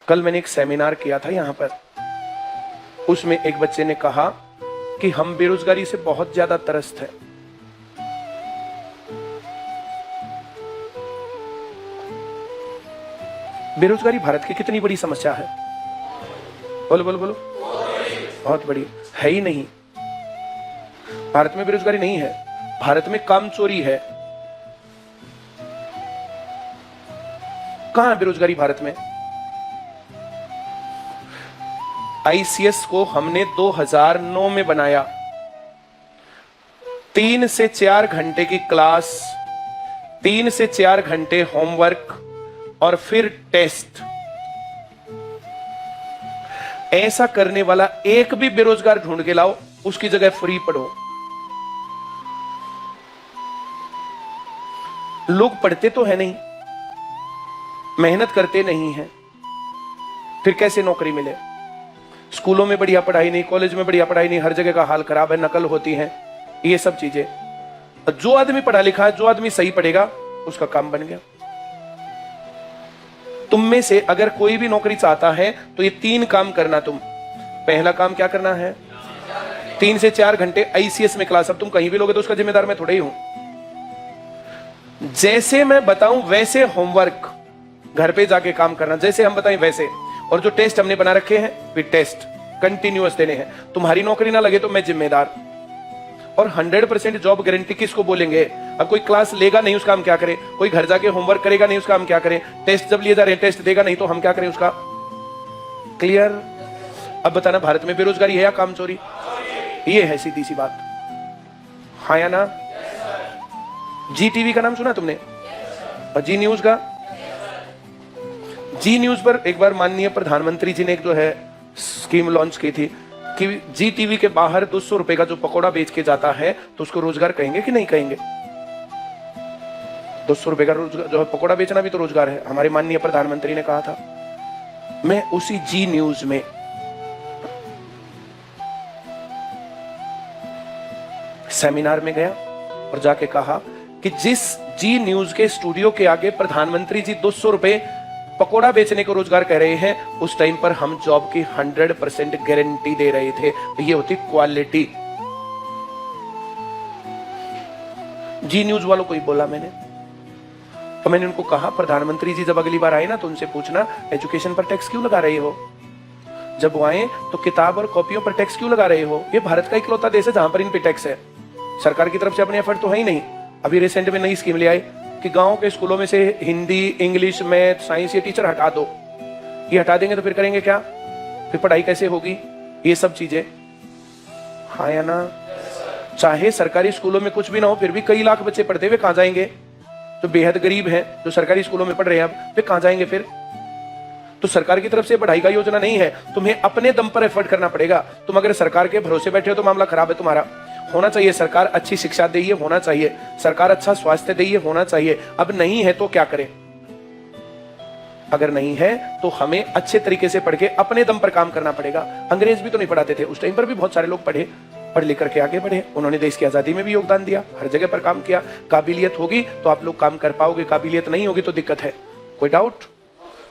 कल मैंने एक सेमिनार किया था यहां पर, उसमें एक बच्चे ने कहा कि हम बेरोजगारी से बहुत ज्यादा त्रस्त हैं। बेरोजगारी भारत की कितनी बड़ी समस्या है? बोलो बोलो बोलो। बहुत बड़ी है ही नहीं। भारत में बेरोजगारी नहीं है, भारत में काम चोरी है। कहां है बेरोजगारी भारत में? आईसीएस को हमने 2009 में बनाया। 3 से 4 घंटे की क्लास, 3 से 4 घंटे होमवर्क और फिर टेस्ट। ऐसा करने वाला एक भी बेरोजगार ढूंढ के लाओ, उसकी जगह फ्री पढ़ो। लोग पढ़ते तो है नहीं, मेहनत करते नहीं हैं, फिर कैसे नौकरी मिले? स्कूलों में बढ़िया पढ़ाई नहीं, कॉलेज में बढ़िया पढ़ाई नहीं, हर जगह का हाल खराब है, नकल होती है, ये सब चीजें। जो आदमी पढ़ा लिखा है, जो आदमी सही पढ़ेगा, उसका काम बन गया। तुम में से अगर कोई भी नौकरी चाहता है तो ये 3 काम करना तुम। पहला काम क्या करना है? 3 से 4 घंटे आईसीएस में क्लास। अब तुम कहीं भी लोगे तो उसका जिम्मेदार मैं थोड़ा ही हूं। जैसे मैं बताऊं वैसे होमवर्क, घर पे जाके काम करना, जैसे हम बताएं वैसे। और जो टेस्ट हमने बना रखे हैं, वे टेस्ट कंटिन्यूअस देने हैं। तुम्हारी नौकरी ना लगे तो मैं जिम्मेदार। और 100% जॉब गारंटी किसको बोलेंगे? अब कोई क्लास लेगा नहीं, उसका हम क्या करें? कोई घर जाके होमवर्क करेगा नहीं, उसका हम क्या करें? टेस्ट जब लिए जा रहे हैं, टेस्ट देगा नहीं तो हम क्या करें उसका? क्लियर? अब बताना, भारत में बेरोजगारी है या काम चोरी? ये है सीधी सी बात। हाँ या ना? जी टीवी का नाम सुना तुमने? और जी न्यूज का? जी न्यूज पर एक बार माननीय प्रधानमंत्री जी ने एक जो है स्कीम लॉन्च की थी कि जी टीवी के बाहर 200 रुपए का जो पकौड़ा बेच के जाता है तो उसको रोजगार कहेंगे कि नहीं कहेंगे? 200 रुपए का रोजगार, जो है पकौड़ा बेचना भी तो रोजगार है, हमारे माननीय प्रधानमंत्री ने कहा था। मैं उसी जी न्यूज में सेमिनार में गया और जाके कहा कि जिस जी न्यूज के स्टूडियो के आगे प्रधानमंत्री जी 200 रुपए पकोड़ा बेचने को रोजगार कह रहे हैं, उस टाइम पर हम जॉब की 100% गारंटी दे रहे थे। ये होती क्वालिटी। जी न्यूज वालों को ही बोला मैंने। तो मैंने उनको कहा, प्रधानमंत्री जी जब अगली बार आए ना तो उनसे पूछना एजुकेशन पर टैक्स क्यों लगा रहे हो? जब वो आए तो किताब और कॉपियों पर टैक्स क्यों लगा रहे हो? ये भारत का इकलौता देश है जहां पर इन पे टैक्स है। सरकार की तरफ से अपने एफर्ट तो है ही नहीं। अभी रिसेंट में नई स्कीम ले आए कि गांव के स्कूलों में से हिंदी, इंग्लिश, मैथ, साइंस, ये टीचर हटा दो। ये हटा देंगे तो फिर करेंगे क्या? फिर पढ़ाई कैसे होगी? ये सब चीजें। हाँ या ना? चाहे सरकारी स्कूलों में कुछ भी ना हो, फिर भी कई लाख बच्चे पढ़ते हुए कहां जाएंगे? जो बेहद गरीब हैं, जो सरकारी स्कूलों में पढ़ रहे हैं, अब वे कहां जाएंगे फिर? तो सरकार की तरफ से पढ़ाई का योजना नहीं है, तुम्हें अपने दम पर एफर्ट करना पड़ेगा। तुम अगर सरकार के भरोसे बैठे हो तो मामला खराब है तुम्हारा। होना चाहिए सरकार अच्छी शिक्षा दे, ये होना चाहिए। सरकार अच्छा स्वास्थ्य दे, ये होना चाहिए। अब नहीं है तो क्या करें? अगर नहीं है तो हमें अच्छे तरीके से पढ़ के अपने दम पर काम करना पड़ेगा। अंग्रेज भी तो नहीं पढ़ाते थे, उस टाइम पर भी बहुत सारे लोग पढ़े, पढ़ लिख करके आगे बढ़े। उन्होंने देश की आजादी में भी योगदान दिया, हर जगह पर काम किया। काबिलियत होगी तो आप लोग काम कर पाओगे, काबिलियत नहीं होगी तो दिक्कत है। कोई डाउट?